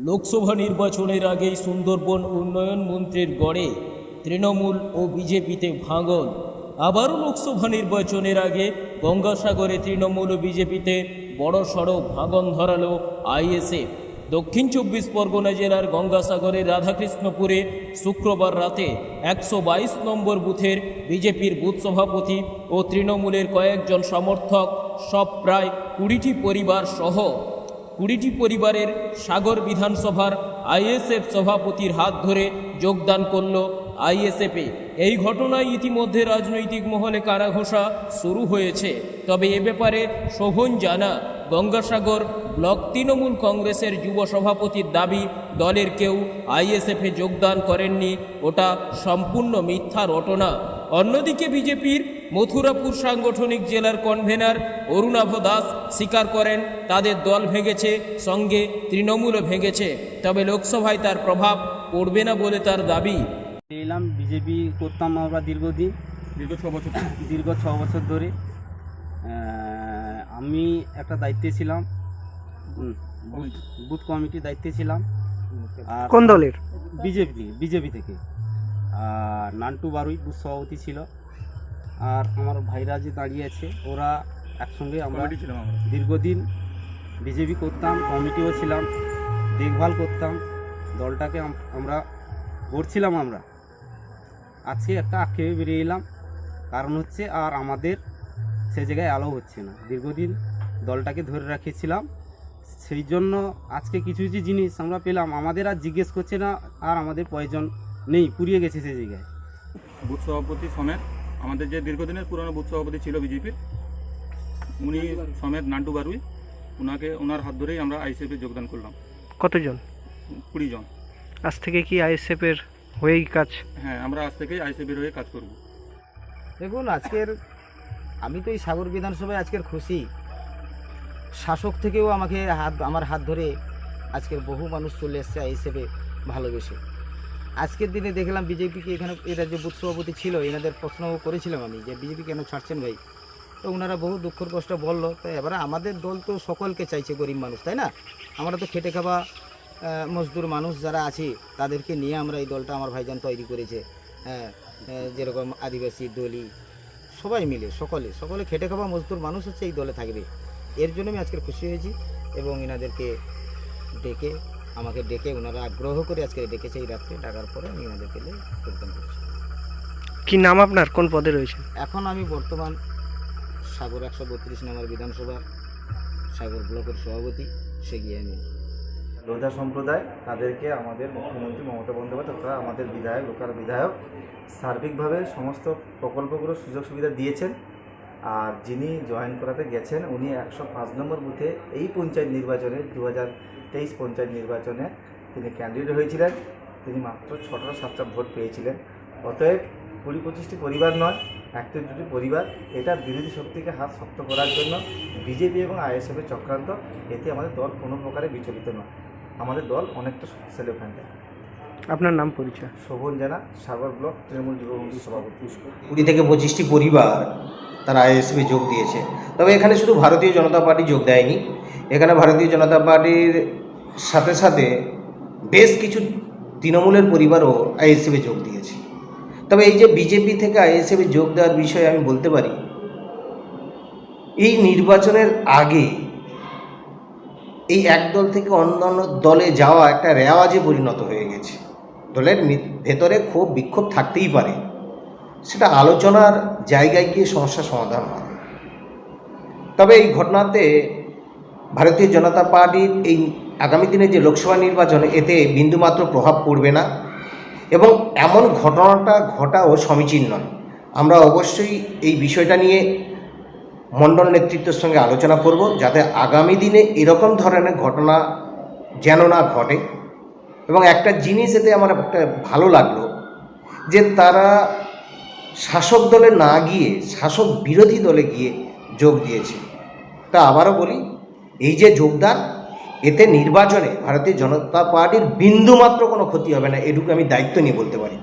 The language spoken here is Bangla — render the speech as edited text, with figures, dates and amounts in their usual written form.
লোকসভা নির্বাচনের আগেই সুন্দরবন উন্নয়ন মন্ত্রীর গড়ে তৃণমূল ও বিজেপিতে ভাঙন। আবারও লোকসভা নির্বাচনের আগে গঙ্গাসাগরে তৃণমূল ও বিজেপিতে বড়সড় ভাঙন ধরালো আইএসএফ। দক্ষিণ ২৪ পরগনা জেলার গঙ্গাসাগরের রাধাকৃষ্ণপুরে শুক্রবার রাতে ১২২ নম্বর বুথের বিজেপির বুথ সভাপতি ও তৃণমূলের কয়েকজন সমর্থক সব প্রায় ২০টি পরিবার সহ ২০টি পরিবারের সাগর বিধানসভার আইএসএফ সভাপতির হাত ধরে যোগদান করল আইএসএফে। এই ঘটনায় ইতিমধ্যে রাজনৈতিক মহলে কানাঘোষা শুরু হয়েছে। তবে এ ব্যাপারে শোভন জানা, গঙ্গাসাগর ব্লক তৃণমূল কংগ্রেসের যুব সভাপতির দাবি, দলের কেউ আইএসএফে যোগদান করেননি, ওটা সম্পূর্ণ মিথ্যা রটনা। অন্যদিকে বিজেপির মথুরাপুর সাংগঠনিক জেলার কনভেনার অরুণাভ দাস স্বীকার করেন তাদের দল ভেঙেছে, সঙ্গে তৃণমূলও ভেঙেছে, তবে লোকসভায় তার প্রভাব পড়বে না বলে তার দাবি। এলাম বিজেপি করতাম আমরা দীর্ঘ ছ বছর ধরে। আমি একটা দায়িত্বে ছিলাম, বুথ কমিটির দায়িত্বে ছিলাম। আর কোন দলের? বিজেপি থেকে। আর নান্টু বারুই বুথ সভাপতি ছিল। আর আমার ভাইরা যে দাঁড়িয়ে আছে, ওরা একসঙ্গে আমরা দীর্ঘদিন বিজেপি করতাম, কমিটিও ছিলাম, দেখভাল করতাম, দলটাকে আমরা গড়ছিলাম। আমরা আজকে একটা আক্ষেপে বেরিয়ে এলাম, কারণ হচ্ছে আর আমাদের সে জায়গায় আলো হচ্ছে না। দীর্ঘদিন দলটাকে ধরে রেখেছিলাম, সেই জন্য আজকে কিছু কিছু জিনিস আমরা পেলাম, আমাদের আর জিজ্ঞেস করছে না, আর আমাদের প্রয়োজন নেই, পুড়িয়ে গেছে সে জায়গায়। বুথ সভাপতি সমেত আমাদের যে দীর্ঘদিনের পুরনো বুথ সভাপতি ছিল বিজেপির, উনি সমেত নান্টু বারুই, ওনার হাত ধরেই আমরা আইএসএফে যোগদান করলাম। কতজন? 20 জন। আজ থেকে কি আইএসএফ এর হয়েই কাজ? হ্যাঁ, আমরা আজ থেকেই আইএসএফের হয়ে কাজ করব। দেখুন, আমি তো এই সাগর বিধানসভায় আজকের খুশি। শাসক থেকেও আমার হাত ধরে আজকের বহু মানুষ চলে এসছে আইএসএফে ভালোবেসে। আজকের দিনে দেখলাম বিজেপিকে এখানে, এরা যে বুথ সভাপতি ছিল, এনাদের প্রশ্ন করেছিলাম আমি যে বিজেপি কেন ছাড়ছেন ভাই, তো ওনারা বহু দুঃখের কষ্ট বললো। তো এবারে আমাদের দল তো সকলকে চাইছে, গরিব মানুষ, তাই না? আমরা তো খেটে খাওয়া মজদুর মানুষ যারা আছি, তাদেরকে নিয়ে আমরা এই দলটা আমার ভাইজান তৈরি করেছে। হ্যাঁ, যেরকম আদিবাসী, দলি, সবাই মিলে সকলে খেটে খাওয়া মজদুর মানুষ হচ্ছে এই দলে থাকবে। এর জন্য আমি আজকের খুশি হয়েছি এবং এনাদেরকে আমাকে ডেকে ওনারা আগ্রহ করে আজকে ডেকেছে। এই রাত্রে ডাকার পরে আমি ওনাদেরকে যোগদান করেছি। কি নাম আপনার? কোন পদে রয়েছেন এখন? আমি বর্তমান সাগর 132 নম্বর বিধানসভা সাগর ব্লকের সভাপতি। সে গিয়ে আমি লোধা সম্প্রদায়, তাদেরকে আমাদের মুখ্যমন্ত্রী মমতা বন্দ্যোপাধ্যায় তথা আমাদের লোকাল বিধায়ক সার্বিকভাবে সমস্ত প্রকল্পগুলো সুযোগ সুবিধা দিয়েছেন। আর যিনি জয়েন করাতে গেছেন, উনি 105 নম্বর বুথে এই পঞ্চায়েত নির্বাচনে 2023 পঞ্চায়েত নির্বাচনে তিনি ক্যান্ডিডেট হয়েছিলেন। তিনি মাত্র 6টা-7টা ভোট পেয়েছিলেন। অতএব 20-25টি পরিবার নয়, 31টি পরিবার। এটা বিরোধী শক্তিকে হাত শক্ত করার জন্য বিজেপি এবং আইএসএফের চক্রান্ত। এতে আমাদের দল কোনো প্রকারে বিচলিত নয়। আমাদের দল অনেকটা শক্তিশালী ওখানটায়। আপনার নাম, পরিচয়? শোভন জানা, সাগর ব্লক তৃণমূল যুব কংগ্রেস সভাপতি। 20 থেকে 25টি পরিবার তারা আইএসএফে যোগ দিয়েছে। তবে এখানে শুধু ভারতীয় জনতা পার্টি যোগ দেয়নি, এখানে ভারতীয় জনতা পার্টির সাথে সাথে বেশ কিছু তৃণমূলের পরিবারও আইএসএফে যোগ দিয়েছে। তবে এই যে বিজেপি থেকে আইএসএফে যোগ দেওয়ার বিষয়ে আমি বলতে পারি, এই নির্বাচনের আগে এই এক দল থেকে অন্যান্য দলে যাওয়া একটা রেওয়াজে পরিণত হয়ে গেছে। দলের ভেতরে ক্ষোভ বিক্ষোভ থাকতেই পারে, সেটা আলোচনার জায়গায় গিয়ে সমস্যার সমাধান হয়। তবে এই ঘটনাতে ভারতীয় জনতা পার্টির এই আগামী দিনে যে লোকসভা নির্বাচনে এতে বিন্দুমাত্র প্রভাব পড়বে না এবং এমন ঘটনাটা ঘটাও সমীচীন নয়। আমরা অবশ্যই এই বিষয়টা নিয়ে মণ্ডল নেতৃত্বের সঙ্গে আলোচনা করব, যাতে আগামী দিনে এরকম ধরনের ঘটনা যেন না ঘটে। এবং একটা জিনিস এতে আমার একটা ভালো লাগলো যে তারা শাসক দলে না গিয়ে শাসক বিরোধী দলে গিয়ে যোগ দিয়েছে। তা আবারও বলি, এই যে যোগদান, এতে নির্বাচনে ভারতীয় জনতা পার্টির বিন্দুমাত্র কোনো ক্ষতি হবে না, এটুকু আমি দায়িত্ব নিয়ে বলতে পারি।